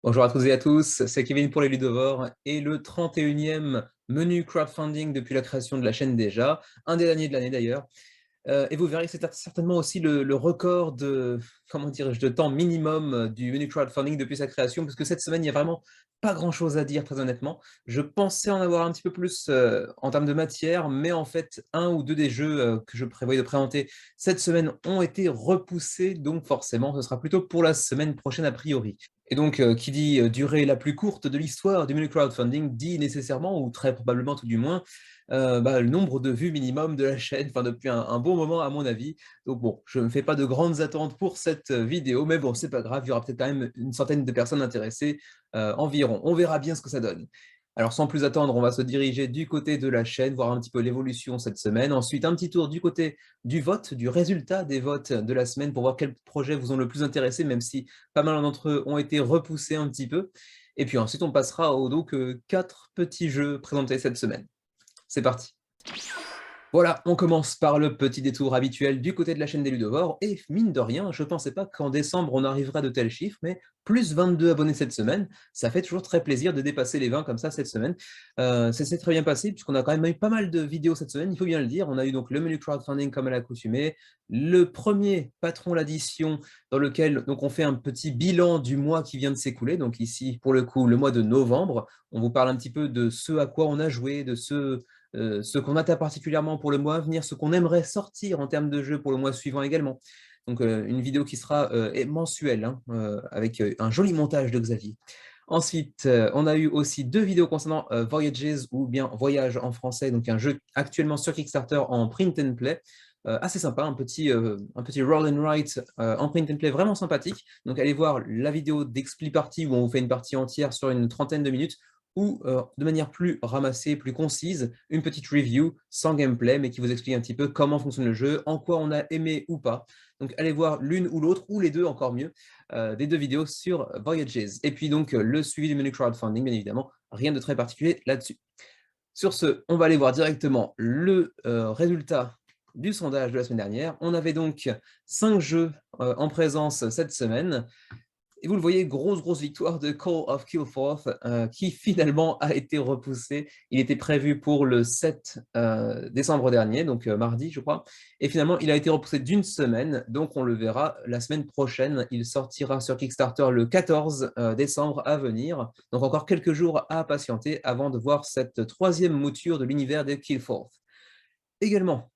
Bonjour à toutes et à tous, c'est Kevin pour les Ludovores et le 31e menu crowdfunding depuis la création de la chaîne déjà, un des derniers de l'année d'ailleurs. Et vous verrez que c'est certainement aussi le record de, comment dirais-je, de temps minimum du menu crowdfunding depuis sa création, parce que cette semaine, il n'y a vraiment pas grand-chose à dire, très honnêtement. Je pensais en avoir un petit peu plus en termes de matière, mais en fait, un ou deux des jeux que je prévoyais de présenter cette semaine ont été repoussés, donc forcément, ce sera plutôt pour la semaine prochaine a priori. Et donc, qui dit durée la plus courte de l'histoire du menu crowdfunding, dit nécessairement, ou très probablement tout du moins, le nombre de vues minimum de la chaîne, enfin depuis un bon moment à mon avis. Donc bon, je ne me fais pas de grandes attentes pour cette vidéo, mais bon, c'est pas grave, il y aura peut-être quand même une centaine de personnes intéressées environ. On verra bien ce que ça donne. Alors sans plus attendre, on va se diriger du côté de la chaîne, voir un petit peu l'évolution cette semaine. Ensuite, un petit tour du côté du vote, du résultat des votes de la semaine pour voir quels projets vous ont le plus intéressé, même si pas mal d'entre eux ont été repoussés un petit peu. Et puis ensuite, on passera aux donc 4 petits jeux présentés cette semaine. C'est parti. Voilà, on commence par le petit détour habituel du côté de la chaîne des Ludovores, et mine de rien, je ne pensais pas qu'en décembre on arriverait à de tels chiffres, mais plus 22 abonnés cette semaine, ça fait toujours très plaisir de dépasser les 20 comme ça cette semaine. Ça s'est très bien passé, puisqu'on a quand même eu pas mal de vidéos cette semaine, il faut bien le dire. On a eu donc le menu crowdfunding comme à l'accoutumée, le premier patron l'addition, dans lequel donc on fait un petit bilan du mois qui vient de s'écouler, donc ici pour le coup le mois de novembre, on vous parle un petit peu de ce à quoi on a joué, de ce qu'on attend particulièrement pour le mois à venir, ce qu'on aimerait sortir en termes de jeux pour le mois suivant également. Donc une vidéo qui sera mensuelle, hein, avec un joli montage de Xavier. Ensuite, on a eu aussi 2 vidéos concernant Voyages, ou bien Voyage en français, donc un jeu actuellement sur Kickstarter en print and play. Assez sympa, un petit roll and write en print and play vraiment sympathique. Donc allez voir la vidéo d'Expli Party où on vous fait une partie entière sur une trentaine de minutes, ou de manière plus ramassée, plus concise, une petite review sans gameplay, mais qui vous explique un petit peu comment fonctionne le jeu, en quoi on a aimé ou pas. Donc allez voir l'une ou l'autre, ou les deux encore mieux, des 2 vidéos sur Voyages. Et puis donc le suivi du menu crowdfunding, bien évidemment, rien de très particulier là-dessus. Sur ce, on va aller voir directement le résultat du sondage de la semaine dernière. On avait donc 5 jeux en présence cette semaine. Et vous le voyez, grosse victoire de Call of Killforth qui finalement a été repoussé. Il était prévu pour le 7 décembre dernier, donc mardi je crois. Et finalement, il a été repoussé d'une semaine, donc on le verra la semaine prochaine. Il sortira sur Kickstarter le 14 décembre à venir. Donc encore quelques jours à patienter avant de voir cette 3e mouture de l'univers de Killforth. Également,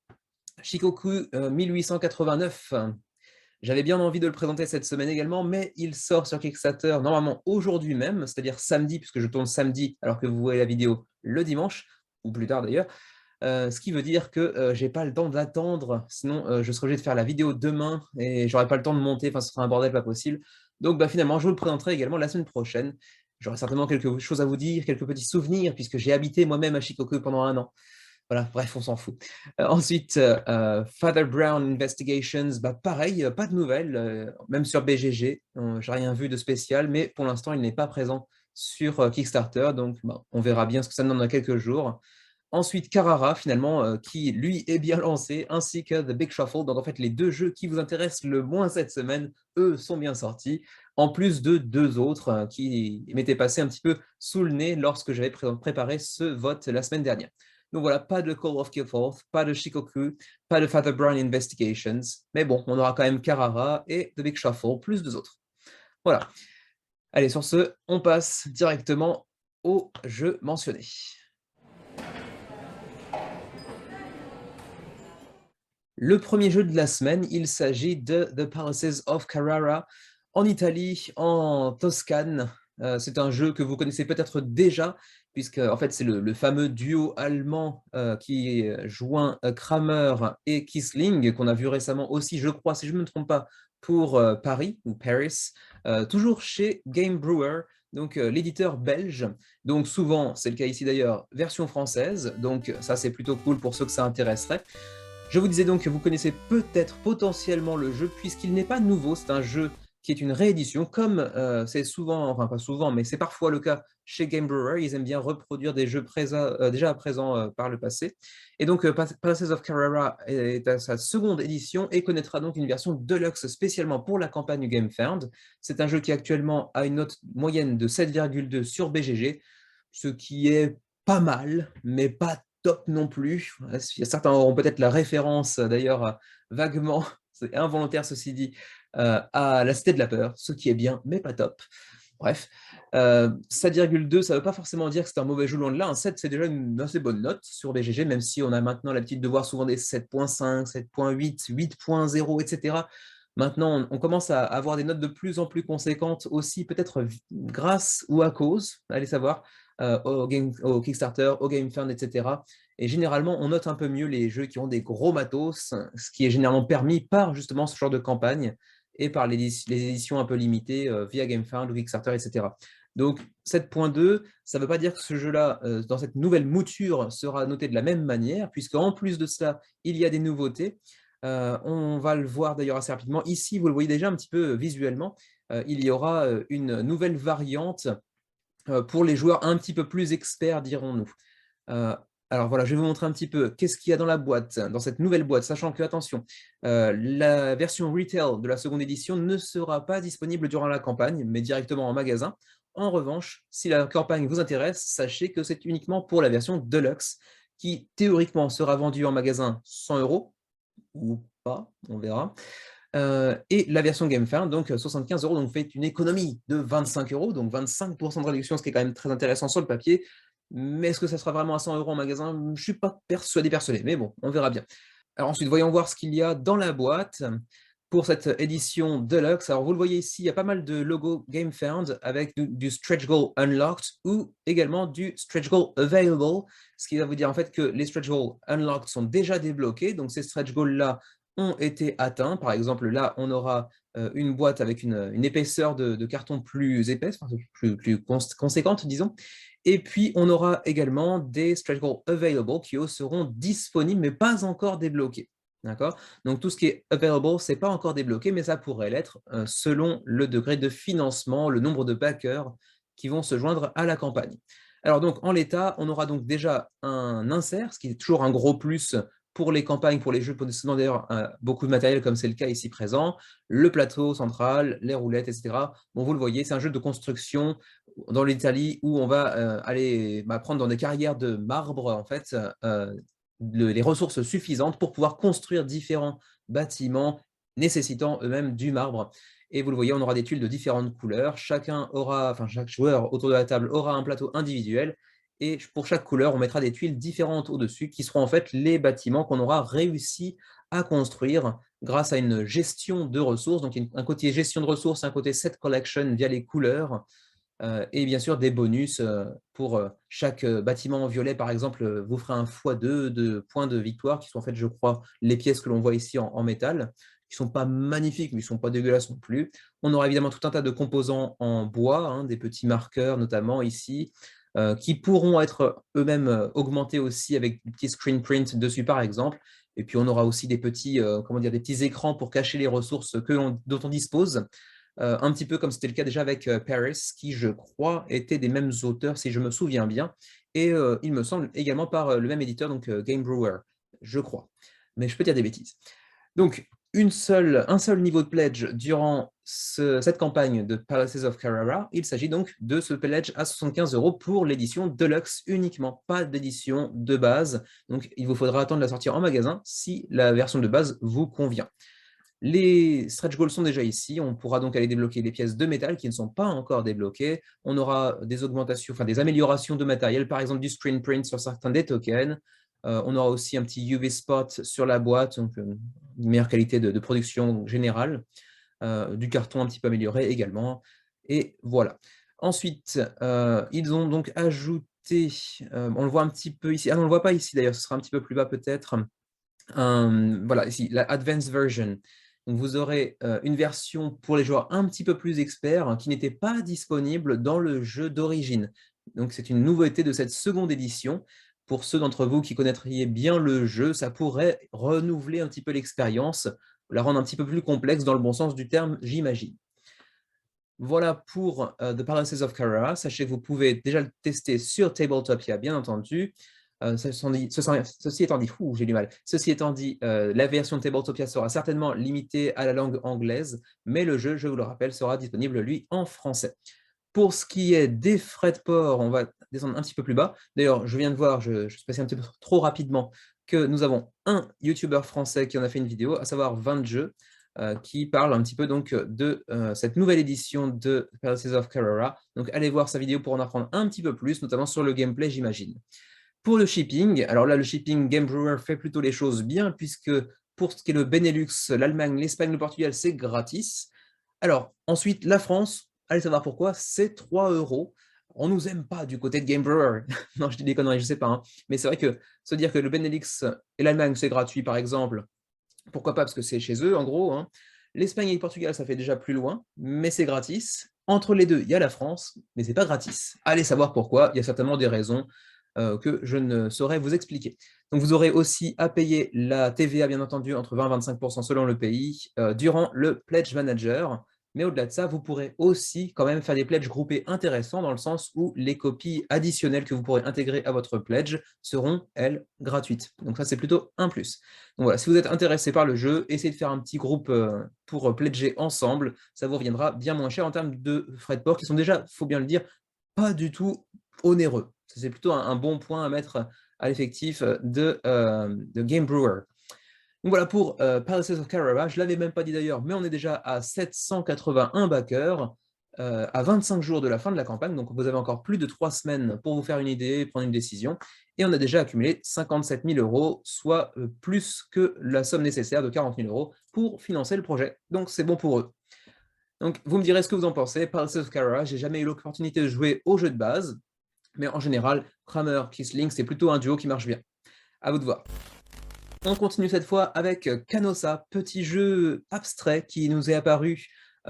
Shikoku 1889. J'avais bien envie de le présenter cette semaine également, mais il sort sur Kickstarter normalement aujourd'hui même, c'est-à-dire samedi, puisque je tourne samedi alors que vous voyez la vidéo le dimanche, ou plus tard d'ailleurs. Ce qui veut dire que j'ai pas le temps d'attendre, sinon je serais obligé de faire la vidéo demain et j'aurais pas le temps de monter, enfin ce serait un bordel pas possible. Donc finalement, je vous le présenterai également la semaine prochaine. J'aurai certainement quelque chose à vous dire, quelques petits souvenirs, puisque j'ai habité moi-même à Shikoku pendant un an. Voilà, bref, on s'en fout. Ensuite, Father Brown Investigations, pareil, pas de nouvelles, même sur BGG, j'ai rien vu de spécial, mais pour l'instant, il n'est pas présent sur Kickstarter, donc on verra bien ce que ça donne dans quelques jours. Ensuite, Carrara, finalement, qui lui est bien lancé, ainsi que The Big Shuffle. Donc en fait, les 2 jeux qui vous intéressent le moins cette semaine, eux, sont bien sortis, en plus de 2 autres qui m'étaient passés un petit peu sous le nez lorsque j'avais préparé ce vote la semaine dernière. Donc voilà, pas de Call of Killforth, pas de Shikoku, pas de Father Brown Investigations, mais bon, on aura quand même Carrara et The Big Shuffle, plus 2 autres. Voilà. Allez, sur ce, on passe directement au jeu mentionné. Le premier jeu de la semaine, il s'agit de The Palaces of Carrara, en Italie, en Toscane. C'est un jeu que vous connaissez peut-être déjà, puisque en fait, c'est le fameux duo allemand qui joint Kramer et Kissling, qu'on a vu récemment aussi, je crois, si je ne me trompe pas, pour Paris, ou Paris, toujours chez Game Brewer, donc l'éditeur belge. Donc souvent, c'est le cas ici d'ailleurs, version française, donc ça c'est plutôt cool pour ceux que ça intéresserait. Je vous disais donc que vous connaissez peut-être potentiellement le jeu, puisqu'il n'est pas nouveau, c'est un jeu qui est une réédition, comme c'est souvent, enfin pas souvent, mais c'est parfois le cas chez Game Brewer, ils aiment bien reproduire des jeux déjà à présent par le passé. Et donc, Palaces of Carrara est à sa seconde édition et connaîtra donc une version Deluxe spécialement pour la campagne GameFound. C'est un jeu qui actuellement a une note moyenne de 7,2 sur BGG, ce qui est pas mal, mais pas top non plus. Certains auront peut-être la référence, d'ailleurs, vaguement, c'est involontaire ceci dit, à la Cité de la Peur, ce qui est bien, mais pas top. Bref, 7,2, ça ne veut pas forcément dire que c'est un mauvais jeu, loin de là. Un 7, c'est déjà une assez bonne note sur BGG, même si on a maintenant l'habitude de voir souvent des 7,5, 7,8, 8,0, etc. Maintenant, on commence à avoir des notes de plus en plus conséquentes aussi, peut-être grâce ou à cause, allez savoir, au Kickstarter, au GameFound, etc. Et généralement, on note un peu mieux les jeux qui ont des gros matos, ce qui est généralement permis par justement ce genre de campagne et par les éditions un peu limitées via GameFound ou Kickstarter, etc. Donc 7.2, ça ne veut pas dire que ce jeu-là, dans cette nouvelle mouture, sera noté de la même manière, puisqu'en plus de cela, il y a des nouveautés. On va le voir d'ailleurs assez rapidement. Ici, vous le voyez déjà un petit peu visuellement, il y aura une nouvelle variante pour les joueurs un petit peu plus experts, dirons-nous. Alors voilà, je vais vous montrer un petit peu qu'est-ce qu'il y a dans la boîte, dans cette nouvelle boîte, sachant que, attention, la version retail de la seconde édition ne sera pas disponible durant la campagne, mais directement en magasin. En revanche, si la campagne vous intéresse, sachez que c'est uniquement pour la version Deluxe, qui théoriquement sera vendue en magasin 100 € ou pas, on verra. Et la version GameFound, donc 75 €, donc fait une économie de 25 €, donc 25% de réduction, ce qui est quand même très intéressant sur le papier. Mais est-ce que ça sera vraiment à 100 € en magasin? Je ne suis pas persuadé, mais bon, on verra bien. Alors ensuite, voyons voir ce qu'il y a dans la boîte pour cette édition Deluxe. Alors vous le voyez ici, il y a pas mal de logos GameFound avec du Stretch Goal Unlocked ou également du Stretch Goal Available, ce qui va vous dire en fait que les Stretch Goals Unlocked sont déjà débloqués, donc ces Stretch Goals-là ont été atteints. Par exemple, là, on aura une boîte avec une épaisseur de carton plus épaisse, enfin, plus conséquente, disons. Et puis, on aura également des stretch goals available qui, eux, seront disponibles, mais pas encore débloqués. D'accord? Donc, tout ce qui est available, ce n'est pas encore débloqué, mais ça pourrait l'être selon le degré de financement, le nombre de backers qui vont se joindre à la campagne. Alors, donc, en l'état, on aura donc déjà un insert, ce qui est toujours un gros plus pour les campagnes, pour les jeux possédant d'ailleurs beaucoup de matériel, comme c'est le cas ici présent, le plateau central, les roulettes, etc. Bon, vous le voyez, c'est un jeu de construction dans l'Italie où on va aller prendre dans des carrières de marbre, en fait, les ressources suffisantes pour pouvoir construire différents bâtiments nécessitant eux-mêmes du marbre. Et vous le voyez, on aura des tuiles de différentes couleurs. Chaque joueur autour de la table aura un plateau individuel. Et pour chaque couleur, on mettra des tuiles différentes au-dessus, qui seront en fait les bâtiments qu'on aura réussi à construire grâce à une gestion de ressources. Donc, il y a un côté gestion de ressources, un côté set collection via les couleurs, et bien sûr des bonus pour chaque bâtiment violet, par exemple, vous ferez un x2 de points de victoire, qui sont en fait, je crois, les pièces que l'on voit ici en métal, qui ne sont pas magnifiques, mais ils ne sont pas dégueulasses non plus. On aura évidemment tout un tas de composants en bois, hein, des petits marqueurs notamment ici, qui pourront être eux-mêmes augmentés aussi avec des petits screen print dessus, par exemple. Et puis on aura aussi des petits, des petits écrans pour cacher les ressources dont on dispose. Un petit peu comme c'était le cas déjà avec Paris, qui, je crois, était des mêmes auteurs, si je me souviens bien, et il me semble également par le même éditeur, donc Game Brewer, je crois. Mais je peux dire des bêtises. Donc, un seul niveau de pledge durant cette campagne de Palaces of Carrara. Il s'agit donc de ce pledge à 75 € pour l'édition Deluxe uniquement, pas d'édition de base. Donc, il vous faudra attendre la sortie en magasin si la version de base vous convient. Les stretch goals sont déjà ici. On pourra donc aller débloquer des pièces de métal qui ne sont pas encore débloquées. On aura des augmentations, des améliorations de matériel, par exemple du screen print sur certains des tokens. On aura aussi un petit UV spot sur la boîte, donc une meilleure qualité de production générale. Du carton un petit peu amélioré également. Et voilà. Ensuite, ils ont donc ajouté, on le voit un petit peu ici, on ne le voit pas ici d'ailleurs, ce sera un petit peu plus bas peut-être. Voilà, ici, la Advanced Version. Donc, vous aurez une version pour les joueurs un petit peu plus experts, hein, qui n'était pas disponible dans le jeu d'origine. Donc, c'est une nouveauté de cette seconde édition. Pour ceux d'entre vous qui connaîtriez bien le jeu, ça pourrait renouveler un petit peu l'expérience, la rendre un petit peu plus complexe dans le bon sens du terme, j'imagine. Voilà pour The Palaces of Carrara. Sachez que vous pouvez déjà le tester sur Tabletopia, bien entendu. Ceci étant dit, j'ai du mal. Ceci étant dit, la version de Tabletopia sera certainement limitée à la langue anglaise, mais le jeu, je vous le rappelle, sera disponible, lui, en français. Pour ce qui est des frais de port, on va descendre un petit peu plus bas. D'ailleurs, je viens de voir, je suis passé un petit peu trop rapidement, que nous avons un YouTuber français qui en a fait une vidéo, à savoir 20 jeux, qui parle un petit peu donc de cette nouvelle édition de Palaces of Carrara. Donc allez voir sa vidéo pour en apprendre un petit peu plus, notamment sur le gameplay, j'imagine. Pour le shipping, alors là, le shipping, Game Brewer fait plutôt les choses bien, puisque pour ce qui est le Benelux, l'Allemagne, l'Espagne, le Portugal, c'est gratis. Alors, ensuite, la France, allez savoir pourquoi, c'est 3 €. On nous aime pas du côté de Game Brewer. Non, je dis des conneries, je sais pas, hein. Mais c'est vrai que se dire que le Benelux et l'Allemagne, c'est gratuit, par exemple, pourquoi pas, parce que c'est chez eux, en gros, hein. L'Espagne et le Portugal, ça fait déjà plus loin, mais c'est gratis. Entre les deux, il y a la France, mais c'est pas gratis. Allez savoir pourquoi, il y a certainement des raisons que je ne saurais vous expliquer. Donc vous aurez aussi à payer la TVA, bien entendu, entre 20 et 25% selon le pays, durant le Pledge Manager. Mais au-delà de ça, vous pourrez aussi quand même faire des pledges groupés intéressants dans le sens où les copies additionnelles que vous pourrez intégrer à votre pledge seront, elles, gratuites. Donc ça, c'est plutôt un plus. Donc voilà, si vous êtes intéressé par le jeu, essayez de faire un petit groupe pour pledger ensemble. Ça vous reviendra bien moins cher en termes de frais de port qui sont déjà, il faut bien le dire, pas du tout onéreux. C'est plutôt un bon point à mettre à l'effectif de Game Brewer. Donc voilà pour Palaces of Carrara. Je ne l'avais même pas dit d'ailleurs, mais on est déjà à 781 backers, à 25 jours de la fin de la campagne. Donc vous avez encore plus de 3 semaines pour vous faire une idée, prendre une décision. Et on a déjà accumulé 57 000 €, soit plus que la somme nécessaire de 40 000 € pour financer le projet. Donc c'est bon pour eux. Donc vous me direz ce que vous en pensez. Palaces of Carrara, j'ai jamais eu l'opportunité de jouer au jeu de base, mais en général, Kramer, Kisling, c'est plutôt un duo qui marche bien. À vous de voir. On continue cette fois avec Canossa, petit jeu abstrait qui nous est apparu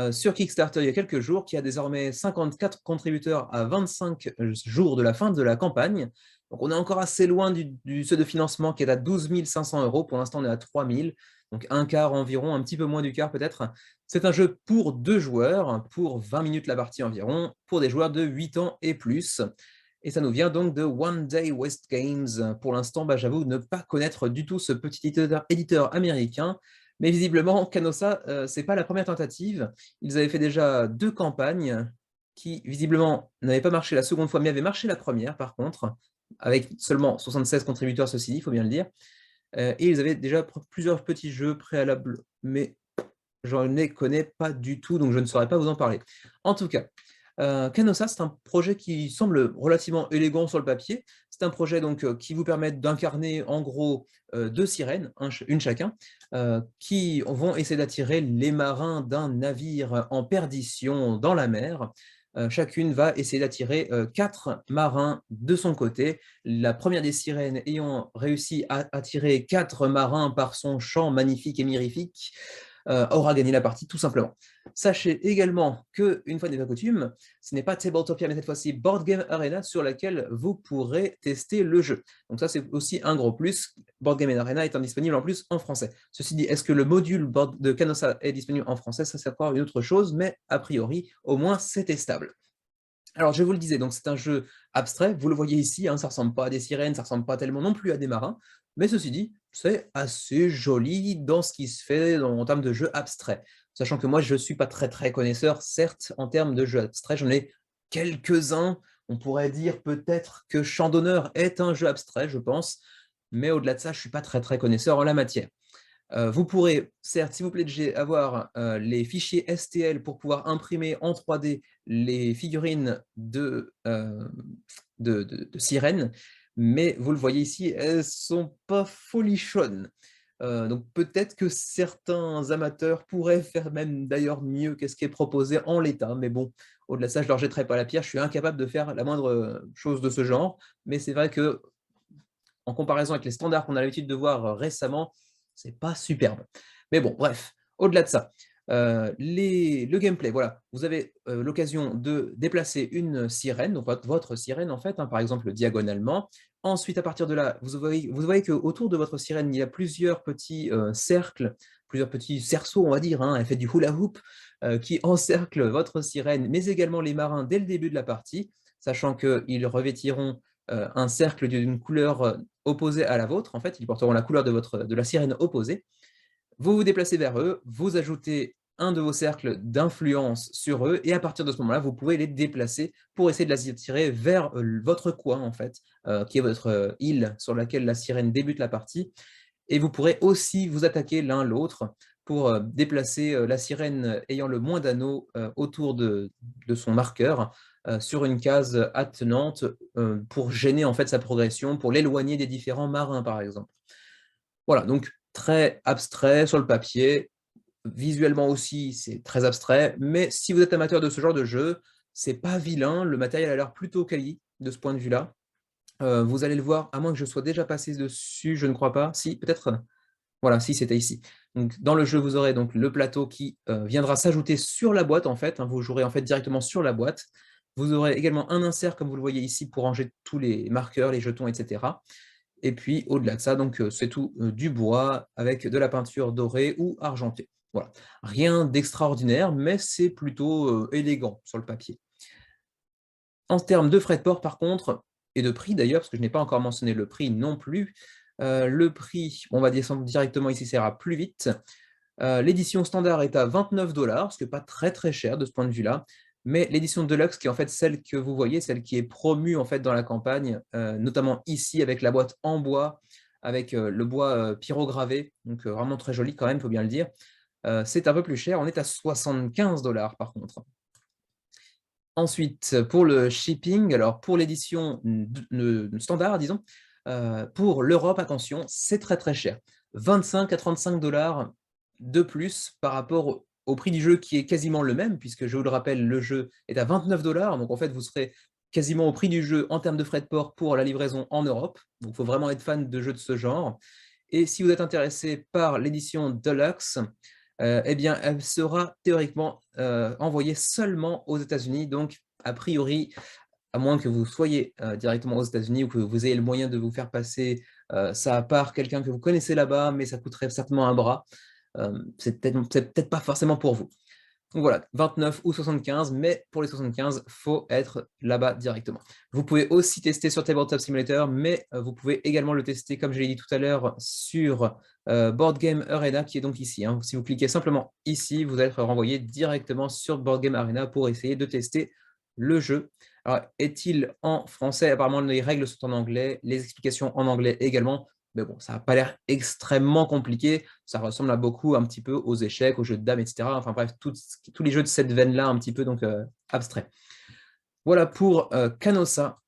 sur Kickstarter il y a quelques jours, qui a désormais 54 contributeurs à 25 jours de la fin de la campagne. Donc on est encore assez loin du seuil de financement qui est à 12 500 €. Pour l'instant, on est à 3 000, donc un quart environ, un petit peu moins du quart peut-être. C'est un jeu pour 2 joueurs, pour 20 minutes la partie environ, pour des joueurs de 8 ans et plus. Et ça nous vient donc de One Day West Games. Pour l'instant, j'avoue ne pas connaître du tout ce petit éditeur américain, mais visiblement, Canossa, ce n'est pas la première tentative. Ils avaient fait déjà 2 campagnes qui, visiblement, n'avaient pas marché la seconde fois, mais avaient marché la première, par contre, avec seulement 76 contributeurs, ceci dit, il faut bien le dire. Et ils avaient déjà plusieurs petits jeux préalables, mais j'en ne les connais pas du tout, donc je ne saurais pas vous en parler. En tout cas, Canossa, c'est un projet qui semble relativement élégant sur le papier. C'est un projet donc, qui vous permet d'incarner en gros 2 sirènes, une chacun, qui vont essayer d'attirer les marins d'un navire en perdition dans la mer. Chacune va essayer d'attirer 4 marins de son côté. La première des sirènes ayant réussi à attirer 4 marins par son chant magnifique et mirifique, aura gagné la partie tout simplement. Sachez également que, une fois n'est pas coutume, ce n'est pas Tabletopia, mais cette fois-ci Board Game Arena sur laquelle vous pourrez tester le jeu. Donc ça, c'est aussi un gros plus. Board Game Arena étant disponible en plus en français. Ceci dit, est-ce que le module de Canossa est disponible en français? Ça, c'est encore une autre chose, mais a priori, au moins, c'est testable. Alors, je vous le disais, donc c'est un jeu abstrait, vous le voyez ici, hein, ça ne ressemble pas à des sirènes, ça ne ressemble pas tellement non plus à des marins, mais ceci dit, c'est assez joli dans ce qui se fait en termes de jeu abstrait. Sachant que moi, je ne suis pas très connaisseur, certes, en termes de jeu abstrait, j'en ai quelques-uns. On pourrait dire peut-être que Champ d'honneur est un jeu abstrait, je pense, mais au-delà de ça, je ne suis pas très connaisseur en la matière. Vous pourrez, certes, si vous pledgez, avoir les fichiers STL pour pouvoir imprimer en 3D les figurines de sirènes, mais vous le voyez ici, elles ne sont pas folichonnes. Donc peut-être que certains amateurs pourraient faire même d'ailleurs mieux que ce qui est proposé en l'état, mais bon, au-delà de ça, je ne leur jetterai pas la pierre, je suis incapable de faire la moindre chose de ce genre, mais c'est vrai que en comparaison avec les standards qu'on a l'habitude de voir récemment, c'est pas superbe. Mais bon, bref, au-delà de ça, Le gameplay, voilà, vous avez l'occasion de déplacer une sirène, donc votre sirène en fait, hein, par exemple diagonalement. Ensuite, à partir de là, vous voyez qu'autour de votre sirène, il y a plusieurs petits cercles, plusieurs petits cerceaux, on va dire, hein, elle fait du hula hoop, qui encerclent votre sirène, mais également les marins dès le début de la partie, sachant qu'ils revêtiront un cercle d'une couleur opposée à la vôtre. En fait, ils porteront la couleur de la sirène opposée. Vous vous déplacez vers eux, vous ajoutez un de vos cercles d'influence sur eux, et à partir de ce moment-là, vous pouvez les déplacer pour essayer de les attirer vers votre coin, en fait, qui est votre île sur laquelle la sirène débute la partie. Et vous pourrez aussi vous attaquer l'un l'autre pour déplacer la sirène ayant le moins d'anneaux autour de son marqueur sur une case attenante pour gêner en fait sa progression, pour l'éloigner des différents marins, par exemple. Voilà, donc très abstrait sur le papier. Visuellement aussi, c'est très abstrait, mais si vous êtes amateur de ce genre de jeu, c'est pas vilain, le matériel a l'air plutôt quali de ce point de vue-là. Vous allez le voir, à moins que je sois déjà passé dessus, je ne crois pas. Si, peut-être, voilà, si, c'était ici. Donc dans le jeu, vous aurez donc le plateau qui viendra s'ajouter sur la boîte en fait, hein, vous jouerez en fait directement sur la boîte. Vous aurez également un insert, comme vous le voyez ici, pour ranger tous les marqueurs, les jetons, etc. Et puis au-delà de ça, donc c'est tout du bois avec de la peinture dorée ou argentée. Voilà. Rien d'extraordinaire, mais c'est plutôt élégant sur le papier. En termes de frais de port, par contre, et de prix d'ailleurs, parce que je n'ai pas encore mentionné le prix non plus, le prix, on va descendre directement ici, ça ira plus vite. L'édition standard est à 29 $, ce qui n'est pas très très cher de ce point de vue-là, mais l'édition Deluxe, qui est en fait celle que vous voyez, celle qui est promue en fait dans la campagne, notamment ici avec la boîte en bois, avec le bois pyrogravé, donc vraiment très joli quand même, il faut bien le dire, c'est un peu plus cher, on est à 75 $ par contre. Ensuite, pour le shipping, alors pour l'édition standard, disons, pour l'Europe, attention, c'est très très cher. 25 à 35 $ de plus par rapport au prix du jeu qui est quasiment le même, puisque je vous le rappelle, le jeu est à 29 $, donc en fait vous serez quasiment au prix du jeu en termes de frais de port pour la livraison en Europe, donc il faut vraiment être fan de jeux de ce genre. Et si vous êtes intéressé par l'édition Deluxe, eh bien, elle sera théoriquement envoyée seulement aux États-Unis. Donc, a priori, à moins que vous soyez directement aux États-Unis ou que vous ayez le moyen de vous faire passer ça à part quelqu'un que vous connaissez là-bas, mais ça coûterait certainement un bras. C'est peut-être pas forcément pour vous. Donc voilà, 29 ou 75, mais pour les 75, il faut être là-bas directement. Vous pouvez aussi tester sur Tabletop Simulator, mais vous pouvez également le tester, comme je l'ai dit tout à l'heure, sur Board Game Arena, qui est donc ici, hein. Si vous cliquez simplement ici, vous allez être renvoyé directement sur Board Game Arena pour essayer de tester le jeu. Alors, est-il en français? Apparemment, les règles sont en anglais, les explications en anglais également. Mais bon, ça n'a pas l'air extrêmement compliqué. Ça ressemble à beaucoup, un petit peu, aux échecs, aux jeux de dames, etc. Enfin bref, tous les jeux de cette veine-là, un petit peu, donc abstrait. Voilà pour Canossa.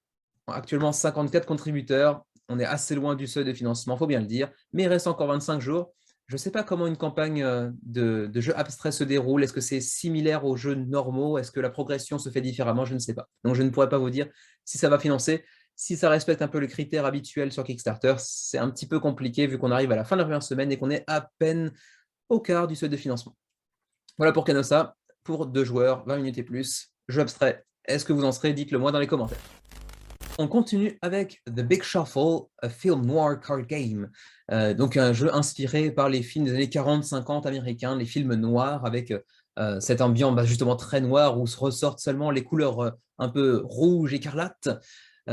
Actuellement, 54 contributeurs. On est assez loin du seuil de financement, il faut bien le dire. Mais il reste encore 25 jours. Je ne sais pas comment une campagne de jeux abstraits se déroule. Est-ce que c'est similaire aux jeux normaux? Est-ce que la progression se fait différemment? Je ne sais pas. Donc, je ne pourrais pas vous dire si ça va financer. Si ça respecte un peu le critère habituel sur Kickstarter, c'est un petit peu compliqué vu qu'on arrive à la fin de la première semaine et qu'on est à peine au quart du seuil de financement. Voilà pour Canossa. Pour 2 joueurs, 20 minutes et plus, jeu abstrait. Est-ce que vous en serez? Dites-le moi dans les commentaires. On continue avec The Big Shuffle, a film noir card game. Donc un jeu inspiré par les films des années 40-50 américains, les films noirs avec cette ambiance justement très noire où se ressortent seulement les couleurs un peu rouge, écarlate.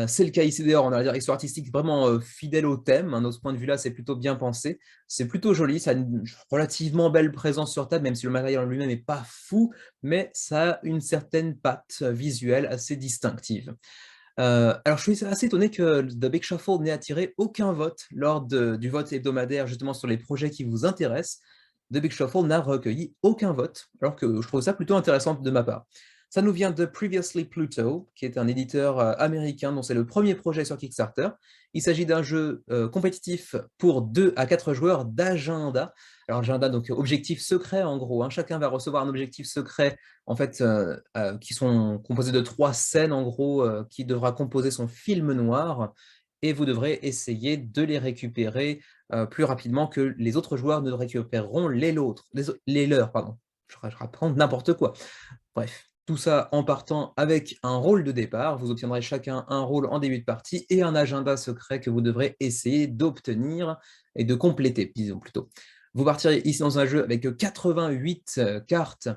C'est le cas ici d'ailleurs, on a la direction artistique vraiment fidèle au thème, hein, de ce point de vue-là, c'est plutôt bien pensé. C'est plutôt joli, ça a une relativement belle présence sur table, même si le matériel en lui-même n'est pas fou, mais ça a une certaine patte visuelle assez distinctive. Alors je suis assez étonné que The Big Shuffle n'ait attiré aucun vote lors du vote hebdomadaire justement sur les projets qui vous intéressent. The Big Shuffle n'a recueilli aucun vote, alors que je trouve ça plutôt intéressant de ma part. Ça nous vient de Previously Pluto, qui est un éditeur américain dont c'est le premier projet sur Kickstarter. Il s'agit d'un jeu compétitif pour 2 à 4 joueurs d'agenda. Alors agenda, donc objectif secret en gros, hein. Chacun va recevoir un objectif secret en fait, qui sont composés de 3 scènes en gros, qui devra composer son film noir, et vous devrez essayer de les récupérer plus rapidement que les autres joueurs ne récupéreront les leurs, pardon. je raconte n'importe quoi. Bref, tout ça en partant avec un rôle de départ. Vous obtiendrez chacun un rôle en début de partie et un agenda secret que vous devrez essayer d'obtenir et de compléter, disons plutôt. Vous partirez ici dans un jeu avec 88 cartes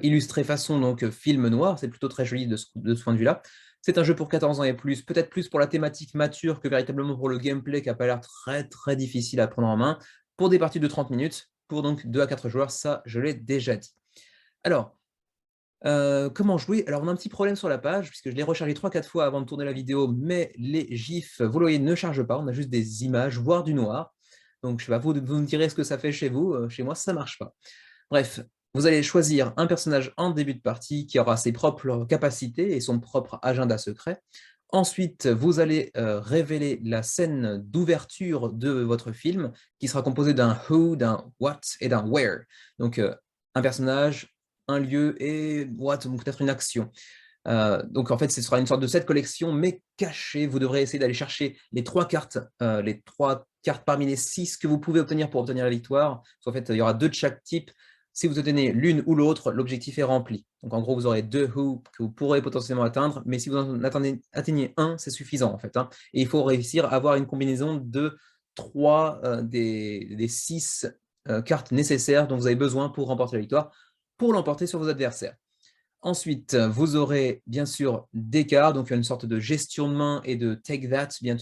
illustrées façon donc film noir. C'est plutôt très joli de ce point de vue-là. C'est un jeu pour 14 ans et plus, peut-être plus pour la thématique mature que véritablement pour le gameplay qui n'a pas l'air très difficile à prendre en main. Pour des parties de 30 minutes, pour donc 2 à 4 joueurs, ça je l'ai déjà dit. Alors, comment jouer? Alors on a un petit problème sur la page, puisque je l'ai rechargé 3-4 fois avant de tourner la vidéo, mais les gifs, vous le voyez, ne chargent pas, on a juste des images, voire du noir. Donc je sais pas, vous me direz ce que ça fait chez vous, chez moi ça marche pas. Bref, vous allez choisir un personnage en début de partie qui aura ses propres capacités et son propre agenda secret. Ensuite, vous allez révéler la scène d'ouverture de votre film, qui sera composée d'un who, d'un what et d'un where. Donc un personnage, un lieu et what, donc peut-être une action. Donc en fait, ce sera une sorte de set collection, mais cachée. Vous devrez essayer d'aller chercher les 3 cartes parmi les 6 que vous pouvez obtenir pour obtenir la victoire. En fait, il y aura 2 de chaque type. Si vous obtenez l'une ou l'autre, l'objectif est rempli. Donc en gros, vous aurez 2 who que vous pourrez potentiellement atteindre, mais si vous en atteignez un, c'est suffisant en fait. Et il faut réussir à avoir une combinaison de 3 des 6 cartes nécessaires dont vous avez besoin pour remporter la victoire, pour l'emporter sur vos adversaires. Ensuite, vous aurez bien sûr des cartes, donc une sorte de gestion de main et de take that, bien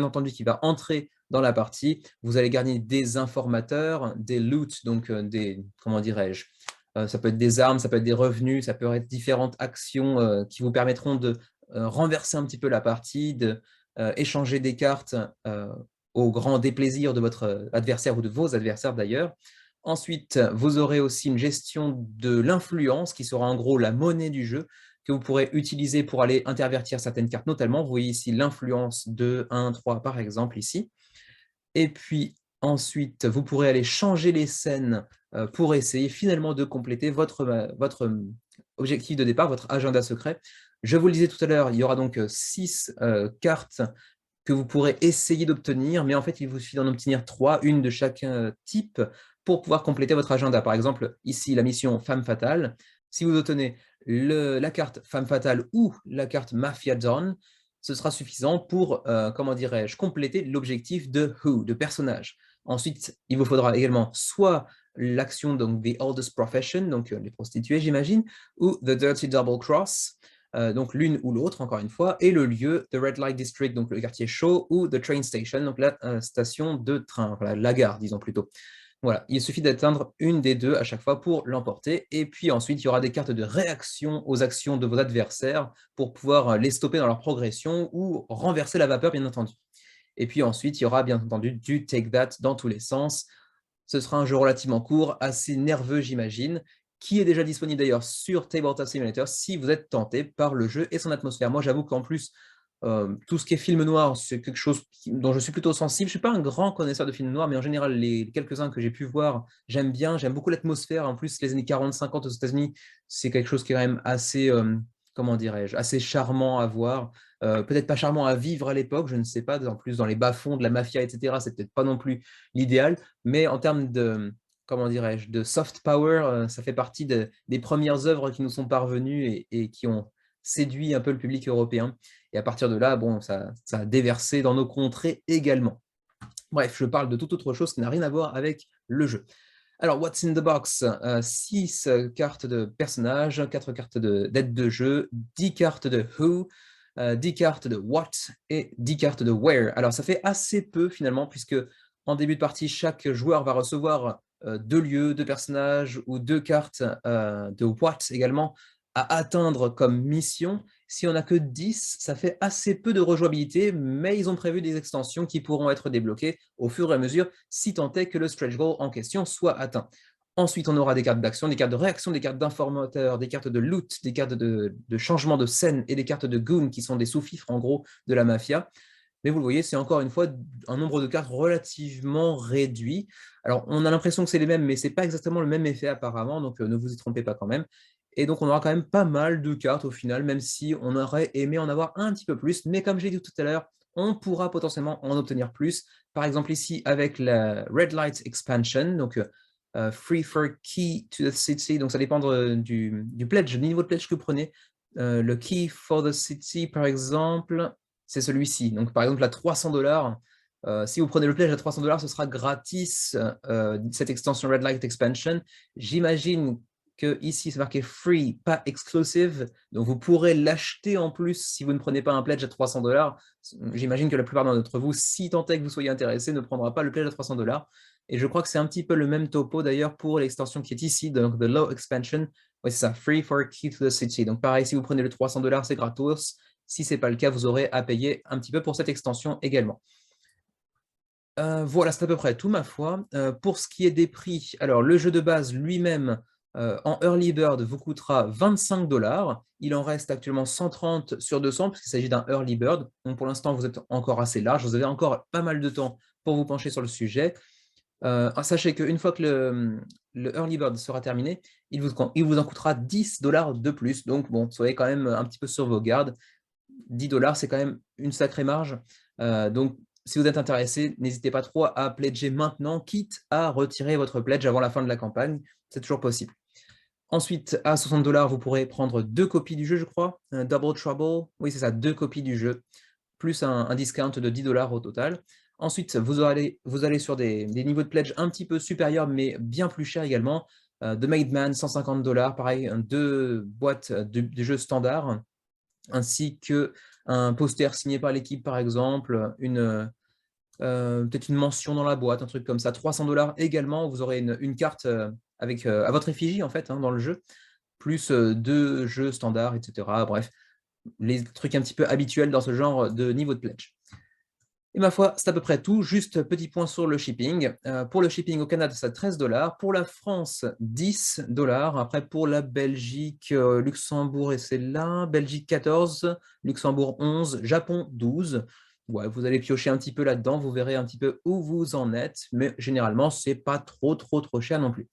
entendu, qui va entrer dans la partie. Vous allez gagner des informateurs, des loot, donc des, comment dirais-je, ça peut être des armes, ça peut être des revenus, ça peut être différentes actions qui vous permettront de renverser un petit peu la partie, de échanger des cartes au grand déplaisir de votre adversaire ou de vos adversaires d'ailleurs. Ensuite, vous aurez aussi une gestion de l'influence qui sera en gros la monnaie du jeu que vous pourrez utiliser pour aller intervertir certaines cartes notamment. Vous voyez ici l'influence de 1, 3 par exemple ici. Et puis ensuite, vous pourrez aller changer les scènes pour essayer finalement de compléter votre objectif de départ, votre agenda secret. Je vous le disais tout à l'heure, il y aura donc 6 cartes que vous pourrez essayer d'obtenir, mais en fait, il vous suffit d'en obtenir 3, une de chaque type, pour pouvoir compléter votre agenda. Par exemple, ici, la mission Femme Fatale. Si vous obtenez la carte Femme Fatale ou la carte Mafia Dawn, ce sera suffisant pour, comment dirais-je, compléter l'objectif de Who, de personnage. Ensuite, il vous faudra également soit l'action donc The Oldest Profession, donc les prostituées, j'imagine, ou The Dirty Double Cross, donc l'une ou l'autre, encore une fois, et le lieu, The Red Light District, donc le quartier chaud, ou The Train Station, donc la station de train, voilà, la gare, disons plutôt. Voilà, il suffit d'atteindre une des deux à chaque fois pour l'emporter, et puis ensuite, il y aura des cartes de réaction aux actions de vos adversaires pour pouvoir les stopper dans leur progression ou renverser la vapeur, bien entendu. Et puis ensuite, il y aura bien entendu du Take That dans tous les sens. Ce sera un jeu relativement court, assez nerveux, j'imagine, qui est déjà disponible d'ailleurs sur Tabletop Simulator si vous êtes tenté par le jeu et son atmosphère. Moi, j'avoue qu'en plus, tout ce qui est film noir, c'est quelque chose dont je suis plutôt sensible. Je ne suis pas un grand connaisseur de films noirs, mais en général, les quelques-uns que j'ai pu voir, j'aime bien. J'aime beaucoup l'atmosphère. En plus, les années 40-50 aux États-Unis, c'est quelque chose qui est quand même assez, comment dirais-je, assez charmant à voir. Peut-être pas charmant à vivre à l'époque, je ne sais pas. En plus, dans les bas-fonds de la mafia, etc., c'est peut-être pas non plus l'idéal. Mais en termes de, comment dirais-je, de soft power, ça fait partie des premières œuvres qui nous sont parvenues et qui ont séduit un peu le public européen. Et à partir de là, bon, ça a déversé dans nos contrées également. Bref, je parle de toute autre chose qui n'a rien à voir avec le jeu. Alors, What's in the Box? 6 cartes de personnages, 4 cartes d'aide de jeu, 10 cartes de Who, 10 cartes de What et 10 cartes de Where. Alors, ça fait assez peu finalement, puisque en début de partie, chaque joueur va recevoir 2 lieux, 2 personnages ou 2 cartes de What également à atteindre comme mission. Si on n'a que 10, ça fait assez peu de rejouabilité, mais ils ont prévu des extensions qui pourront être débloquées au fur et à mesure, si tant est que le stretch goal en question soit atteint. Ensuite, on aura des cartes d'action, des cartes de réaction, des cartes d'informateurs, des cartes de loot, des cartes de changement de scène et des cartes de goon qui sont des sous-fifres en gros de la mafia. Mais vous le voyez, c'est encore une fois un nombre de cartes relativement réduit. Alors, on a l'impression que c'est les mêmes, mais ce n'est pas exactement le même effet apparemment, donc ne vous y trompez pas quand même. Et donc, on aura quand même pas mal de cartes au final, même si on aurait aimé en avoir un petit peu plus. Mais comme je l'ai dit tout à l'heure, on pourra potentiellement en obtenir plus. Par exemple, ici, avec la Red Light Expansion, donc free for key to the city. Donc, ça dépend du pledge, du niveau de pledge que vous prenez. Le key for the city, par exemple, c'est celui-ci. Donc, par exemple, à 300 $, si vous prenez le pledge à 300 $, ce sera gratis cette extension Red Light Expansion. J'imagine que ici, c'est marqué free, pas exclusive. Donc, vous pourrez l'acheter en plus si vous ne prenez pas un pledge à 300 $. J'imagine que la plupart d'entre vous, si tant est que vous soyez intéressé, ne prendra pas le pledge à 300 $. Et je crois que c'est un petit peu le même topo d'ailleurs pour l'extension qui est ici, donc the low expansion. Oui, c'est ça, free for key to the city. Donc pareil, si vous prenez le 300 $, c'est gratos. Si ce n'est pas le cas, vous aurez à payer un petit peu pour cette extension également. Voilà, c'est à peu près tout, ma foi. Pour ce qui est des prix, alors le jeu de base lui-même, en Early Bird, vous coûtera 25 $. Il en reste actuellement 130 sur 200, puisqu'il s'agit d'un Early Bird. Donc pour l'instant, vous êtes encore assez large. Vous avez encore pas mal de temps pour vous pencher sur le sujet. Sachez qu'une fois que le Early Bird sera terminé, il vous en coûtera 10 $ de plus. Donc, bon, soyez quand même un petit peu sur vos gardes. 10 $, c'est quand même une sacrée marge. Donc, si vous êtes intéressé, n'hésitez pas trop à pledger maintenant, quitte à retirer votre pledge avant la fin de la campagne. C'est toujours possible. Ensuite, à 60 $, vous pourrez prendre 2 copies du jeu, je crois. Double Trouble, oui, c'est ça, 2 copies du jeu, plus un discount de 10 $ au total. Ensuite, vous allez sur des niveaux de pledge un petit peu supérieurs, mais bien plus chers également. The Made Man, 150 $, pareil, 2 boîtes de jeux standard, ainsi qu'un poster signé par l'équipe, par exemple, peut-être une mention dans la boîte, un truc comme ça. 300 $ également, vous aurez une carte avec, à votre effigie, en fait, hein, dans le jeu, plus 2 jeux standards, etc. Bref, les trucs un petit peu habituels dans ce genre de niveau de pledge. Et ma foi, c'est à peu près tout. Juste petit point sur le shipping. Pour le shipping au Canada, c'est 13 $. Pour la France, 10 $. Après, pour la Belgique, Luxembourg, et c'est là, Belgique 14, Luxembourg 11, Japon 12. Ouais, vous allez piocher un petit peu là-dedans, vous verrez un petit peu où vous en êtes, mais généralement, c'est pas trop cher non plus.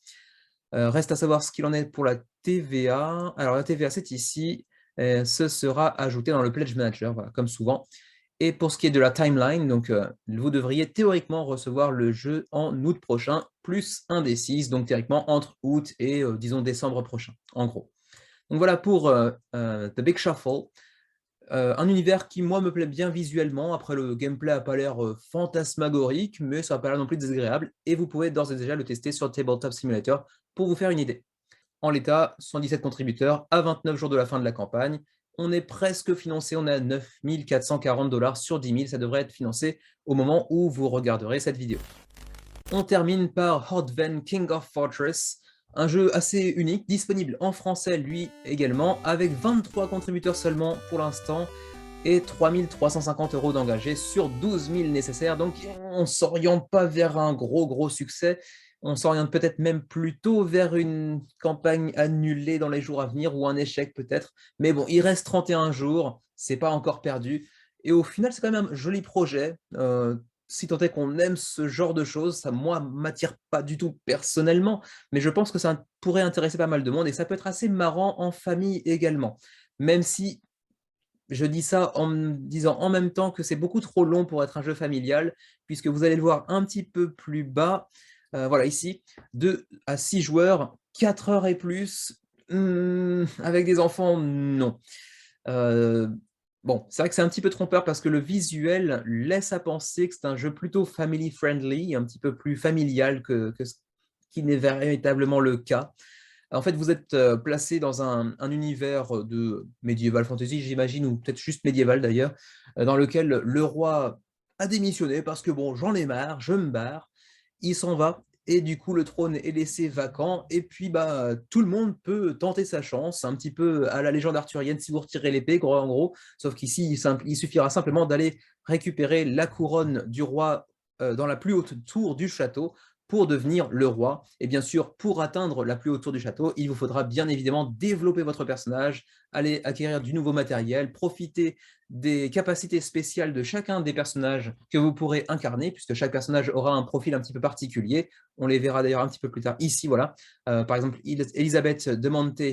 Reste à savoir ce qu'il en est pour la TVA. Alors, la TVA, c'est ici. Ce sera ajouté dans le Pledge Manager, voilà, comme souvent. Et pour ce qui est de la timeline, donc, vous devriez théoriquement recevoir le jeu en août prochain, plus un des 6, donc théoriquement entre août et, disons, décembre prochain, en gros. Donc voilà pour The Big Shuffle. Un univers qui, moi, me plaît bien visuellement. Après, le gameplay n'a pas l'air fantasmagorique, mais ça n'a pas l'air non plus désagréable. Et vous pouvez d'ores et déjà le tester sur Tabletop Simulator pour vous faire une idée. En l'état, 117 contributeurs à 29 jours de la fin de la campagne. On est presque financé, on est à 9 440 $ sur 10 000. Ça devrait être financé au moment où vous regarderez cette vidéo. On termine par Hordven King of Fortress, un jeu assez unique, disponible en français lui également, avec 23 contributeurs seulement pour l'instant, et 3 350 € d'engagés sur 12 000 nécessaires. Donc on ne s'oriente pas vers un gros succès, on s'oriente peut-être même plutôt vers une campagne annulée dans les jours à venir, ou un échec peut-être. Mais bon, il reste 31 jours, c'est pas encore perdu. Et au final, c'est quand même un joli projet. Si tant est qu'on aime ce genre de choses, ça, moi, m'attire pas du tout personnellement, mais je pense que ça pourrait intéresser pas mal de monde, et ça peut être assez marrant en famille également. Même si je dis ça en me disant en même temps que c'est beaucoup trop long pour être un jeu familial, puisque vous allez le voir un petit peu plus bas, voilà ici, 2 à 6 joueurs, 4 heures et plus, avec des enfants, non. Bon, c'est vrai que c'est un petit peu trompeur parce que le visuel laisse à penser que c'est un jeu plutôt family friendly, un petit peu plus familial que ce qui n'est véritablement le cas. En fait, vous êtes placé dans un univers de médiéval fantasy, j'imagine, ou peut-être juste médiéval d'ailleurs, dans lequel le roi a démissionné parce que bon, j'en ai marre, je me barre, il s'en va, et du coup le trône est laissé vacant, et puis bah, tout le monde peut tenter sa chance, un petit peu à la légende arthurienne si vous retirez l'épée, en gros, sauf qu'ici il suffira simplement d'aller récupérer la couronne du roi dans la plus haute tour du château pour devenir le roi. Et bien sûr, pour atteindre la plus haute tour du château, il vous faudra bien évidemment développer votre personnage, aller acquérir du nouveau matériel, profiter des capacités spéciales de chacun des personnages que vous pourrez incarner, puisque chaque personnage aura un profil un petit peu particulier. On les verra d'ailleurs un petit peu plus tard ici, voilà. Par exemple, Elisabeth de Monte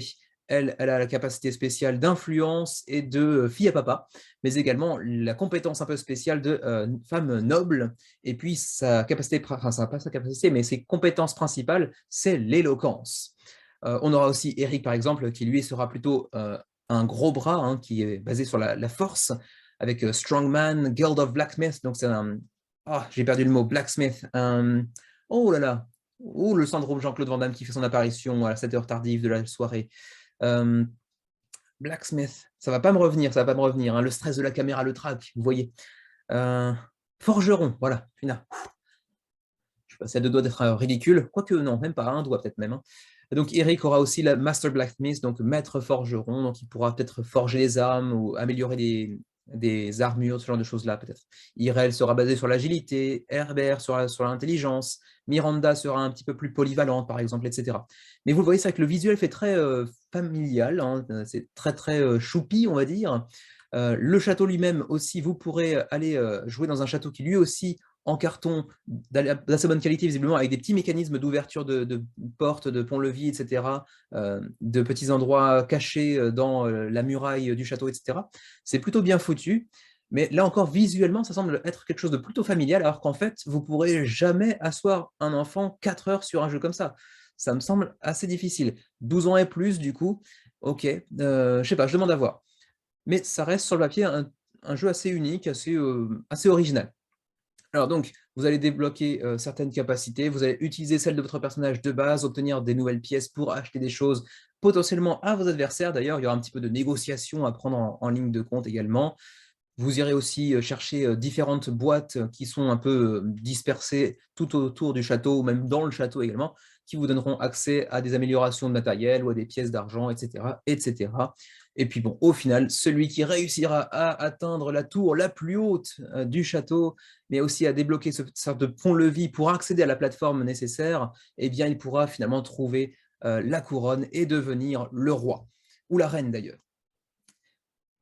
Elle a la capacité spéciale d'influence et de fille à papa, mais également la compétence un peu spéciale de femme noble. Et puis sa capacité, enfin, ça pas sa capacité, mais ses compétences principales, c'est l'éloquence. On aura aussi Eric, par exemple, qui lui sera plutôt un gros bras, hein, qui est basé sur la force, avec Strongman, Guild of Blacksmith. Donc c'est un. Ah, j'ai perdu le mot, Blacksmith. Oh là là. Oh, le syndrome Jean-Claude Van Damme qui fait son apparition à cette heure tardive de la soirée. Euh, Blacksmith, ça va pas me revenir, ça va pas me revenir, hein. Le stress de la caméra le traque, vous voyez. Euh, Forgeron, voilà, punaise. Je suis passé à deux doigts d'être ridicule, quoique non, même pas, un doigt peut-être même, hein. Donc Eric aura aussi la Master Blacksmith, donc maître forgeron, donc il pourra peut-être forger des armes ou améliorer des armures, ce genre de choses-là peut-être. Irel sera basé sur l'agilité, Herbert sur l'intelligence, Miranda sera un petit peu plus polyvalente par exemple, etc. Mais vous le voyez, c'est vrai que le visuel fait très familial, hein, c'est très très choupi, on va dire. Le château lui-même aussi, vous pourrez aller jouer dans un château qui lui aussi en carton d'assez bonne qualité, visiblement, avec des petits mécanismes d'ouverture de portes, de pont-levis, etc., de petits endroits cachés dans la muraille du château, etc. C'est plutôt bien foutu, mais là encore, visuellement, ça semble être quelque chose de plutôt familial, alors qu'en fait, vous ne pourrez jamais asseoir un enfant 4 heures sur un jeu comme ça. Ça me semble assez difficile. 12 ans et plus, du coup, ok, je sais pas, je demande à voir. Mais ça reste sur le papier un jeu assez unique, assez original. Alors donc, vous allez débloquer certaines capacités, vous allez utiliser celles de votre personnage de base, obtenir des nouvelles pièces pour acheter des choses potentiellement à vos adversaires. D'ailleurs, il y aura un petit peu de négociation à prendre en ligne de compte également. Vous irez aussi chercher différentes boîtes qui sont un peu dispersées tout autour du château, ou même dans le château également, qui vous donneront accès à des améliorations de matériel ou à des pièces d'argent, etc., etc. Et puis bon, au final, celui qui réussira à atteindre la tour la plus haute du château, mais aussi à débloquer ce sorte de pont-levis pour accéder à la plateforme nécessaire, eh bien, il pourra finalement trouver la couronne et devenir le roi, ou la reine d'ailleurs.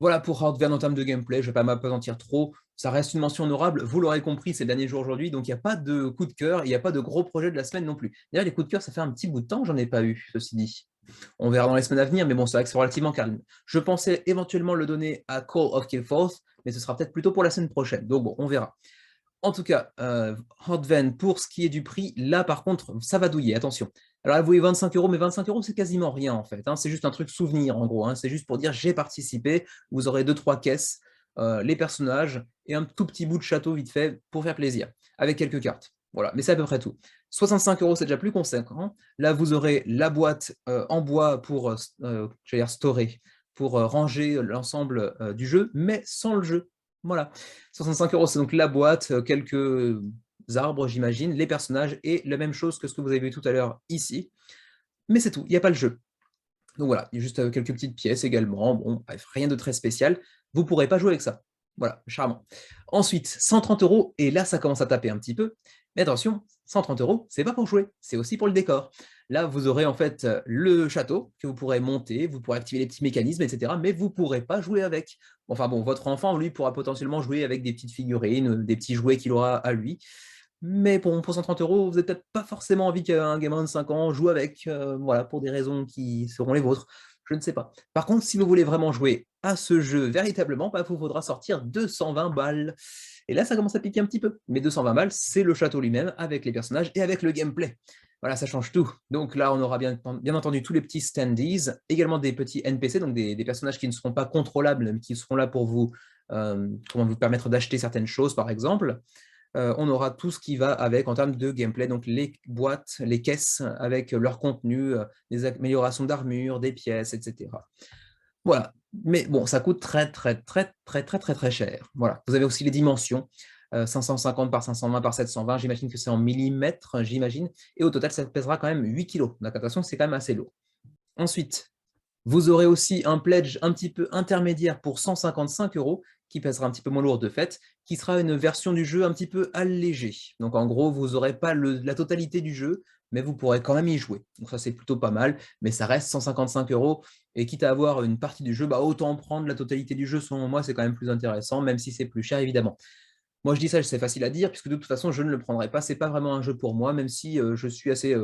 Voilà pour Hardware en termes de gameplay, je ne vais pas m'apesantir trop, ça reste une mention honorable, vous l'aurez compris, c'est le dernier jour aujourd'hui, donc il n'y a pas de coup de cœur, il n'y a pas de gros projet de la semaine non plus. D'ailleurs, les coups de cœur, ça fait un petit bout de temps que j'en ai pas eu, ceci dit. On verra dans les semaines à venir, mais bon, c'est vrai que c'est relativement calme. Je pensais éventuellement le donner à Call of Killforce, mais ce sera peut-être plutôt pour la semaine prochaine, donc bon, on verra. En tout cas, Hotvan, pour ce qui est du prix, là par contre, ça va douiller, attention. Alors là, vous voyez 25 €, mais 25 €, c'est quasiment rien en fait, hein. C'est juste un truc souvenir en gros, hein. C'est juste pour dire j'ai participé. Vous aurez 2-3 caisses, les personnages et un tout petit bout de château vite fait pour faire plaisir, avec quelques cartes. Voilà, mais c'est à peu près tout. 65 €, c'est déjà plus conséquent. Là, vous aurez la boîte en bois pour j'allais dire storer, pour ranger l'ensemble du jeu, mais sans le jeu. Voilà. 65 €, c'est donc la boîte, quelques arbres, j'imagine, les personnages et la même chose que ce que vous avez vu tout à l'heure ici. Mais c'est tout, il n'y a pas le jeu. Donc voilà, il y a juste quelques petites pièces également. Bon, bref, rien de très spécial. Vous ne pourrez pas jouer avec ça. Voilà, charmant. Ensuite, 130 €, et là, ça commence à taper un petit peu. Mais attention, 130 €, c'est pas pour jouer, c'est aussi pour le décor. Là, vous aurez en fait le château que vous pourrez monter, vous pourrez activer les petits mécanismes, etc. Mais vous ne pourrez pas jouer avec. Enfin bon, votre enfant, lui, pourra potentiellement jouer avec des petites figurines, des petits jouets qu'il aura à lui. Mais bon, pour 130 €, vous n'avez peut-être pas forcément envie qu'un gamin de 5 ans joue avec, voilà, pour des raisons qui seront les vôtres. Je ne sais pas. Par contre, si vous voulez vraiment jouer à ce jeu véritablement, bah, vous faudra sortir 220 balles. Et là, ça commence à piquer un petit peu. Mais 220 balles, c'est le château lui-même, avec les personnages et avec le gameplay. Voilà, ça change tout. Donc là, on aura bien entendu tous les petits standees, également des petits NPC, donc des personnages qui ne seront pas contrôlables, mais qui seront là pour vous, comment vous permettre d'acheter certaines choses, par exemple. On aura tout ce qui va avec en termes de gameplay, donc les boîtes, les caisses avec leur contenu, les améliorations d'armure, des pièces, etc. Voilà. Mais bon, ça coûte très, très, très, très, très, très, très cher. Voilà. Vous avez aussi les dimensions, 550 par 520 par 720. J'imagine que c'est en millimètres, j'imagine. Et au total, ça pèsera quand même 8 kilos. Donc attention, c'est quand même assez lourd. Ensuite, vous aurez aussi un pledge un petit peu intermédiaire pour 155 €, qui pèsera un petit peu moins lourd de fait, qui sera une version du jeu un petit peu allégée. Donc en gros, vous n'aurez pas la totalité du jeu, mais vous pourrez quand même y jouer. Donc ça, c'est plutôt pas mal, mais ça reste 155 €. Et quitte à avoir une partie du jeu, bah, autant prendre la totalité du jeu, selon moi, c'est quand même plus intéressant, même si c'est plus cher, évidemment. Moi, je dis ça, c'est facile à dire, puisque de toute façon, je ne le prendrai pas. C'est pas vraiment un jeu pour moi, même si je suis assez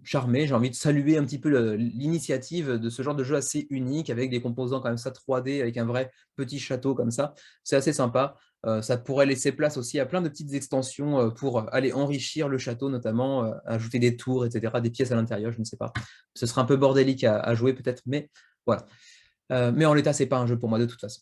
charmé, j'ai envie de saluer un petit peu l'initiative de ce genre de jeu assez unique avec des composants comme ça 3D, avec un vrai petit château comme ça. C'est assez sympa. Ça pourrait laisser place aussi à plein de petites extensions, pour aller enrichir le château notamment, ajouter des tours et cetera, des pièces à l'intérieur, je ne sais pas. Ce sera un peu bordélique à jouer peut-être, mais voilà. Mais en l'état, c'est pas un jeu pour moi de toute façon.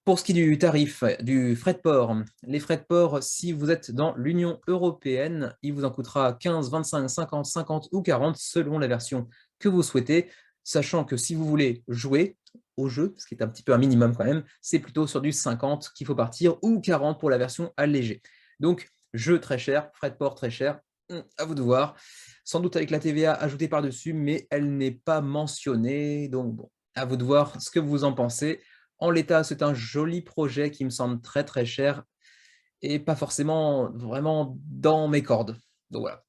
Pour ce qui est du tarif, du frais de port, les frais de port, si vous êtes dans l'Union européenne, il vous en coûtera 15, 25, 50, 50 ou 40 selon la version que vous souhaitez, sachant que si vous voulez jouer au jeu, ce qui est un petit peu un minimum quand même, c'est plutôt sur du 50 qu'il faut partir ou 40 pour la version allégée. Donc, jeu très cher, frais de port très cher, à vous de voir. Sans doute avec la TVA ajoutée par-dessus, mais elle n'est pas mentionnée, donc bon, à vous de voir ce que vous en pensez. En l'état, c'est un joli projet qui me semble très très cher et pas forcément vraiment dans mes cordes. Donc voilà.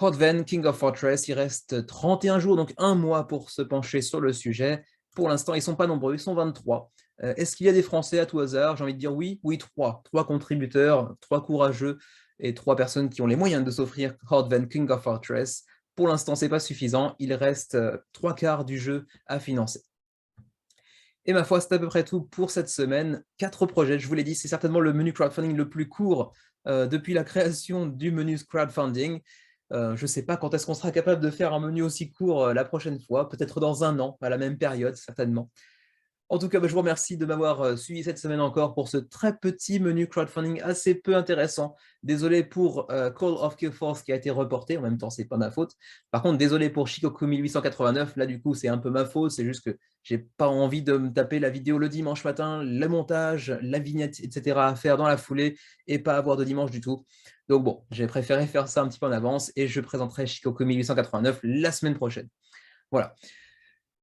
Hotven, King of Fortress, il reste 31 jours, donc un mois pour se pencher sur le sujet. Pour l'instant, ils ne sont pas nombreux, ils sont 23. Est-ce qu'il y a des Français à tout hasard? J'ai envie de dire oui, oui, 3. 3 contributeurs, 3 courageux et 3 personnes qui ont les moyens de s'offrir Hotven, King of Fortress. Pour l'instant, ce n'est pas suffisant, il reste 3 quarts du jeu à financer. Et ma foi, c'est à peu près tout pour cette semaine. 4 projets, je vous l'ai dit, c'est certainement le menu crowdfunding le plus court depuis la création du menu crowdfunding. Je ne sais pas quand est-ce qu'on sera capable de faire un menu aussi court la prochaine fois, peut-être dans un an, à la même période, certainement. En tout cas, je vous remercie de m'avoir suivi cette semaine encore pour ce très petit menu crowdfunding assez peu intéressant. Désolé pour Call of Killforce qui a été reporté, en même temps, c'est pas ma faute. Par contre, désolé pour Shikoku 1889, là du coup, c'est un peu ma faute, c'est juste que j'ai pas envie de me taper la vidéo le dimanche matin, le montage, la vignette, etc. à faire dans la foulée et pas avoir de dimanche du tout. Donc bon, j'ai préféré faire ça un petit peu en avance et je présenterai Shikoku 1889 la semaine prochaine. Voilà.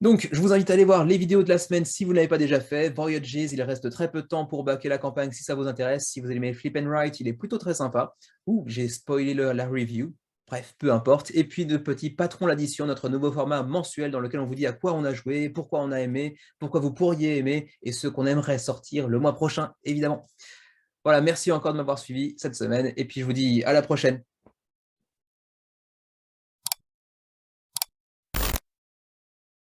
Donc, je vous invite à aller voir les vidéos de la semaine si vous ne l'avez pas déjà fait. Voyages, il reste très peu de temps pour backer la campagne si ça vous intéresse. Si vous aimez Flip and Write, il est plutôt très sympa. Ouh, j'ai spoilé la review. Bref, peu importe. Et puis de petits patrons l'addition, notre nouveau format mensuel dans lequel on vous dit à quoi on a joué, pourquoi on a aimé, pourquoi vous pourriez aimer et ce qu'on aimerait sortir le mois prochain, évidemment. Voilà, merci encore de m'avoir suivi cette semaine et puis je vous dis à la prochaine.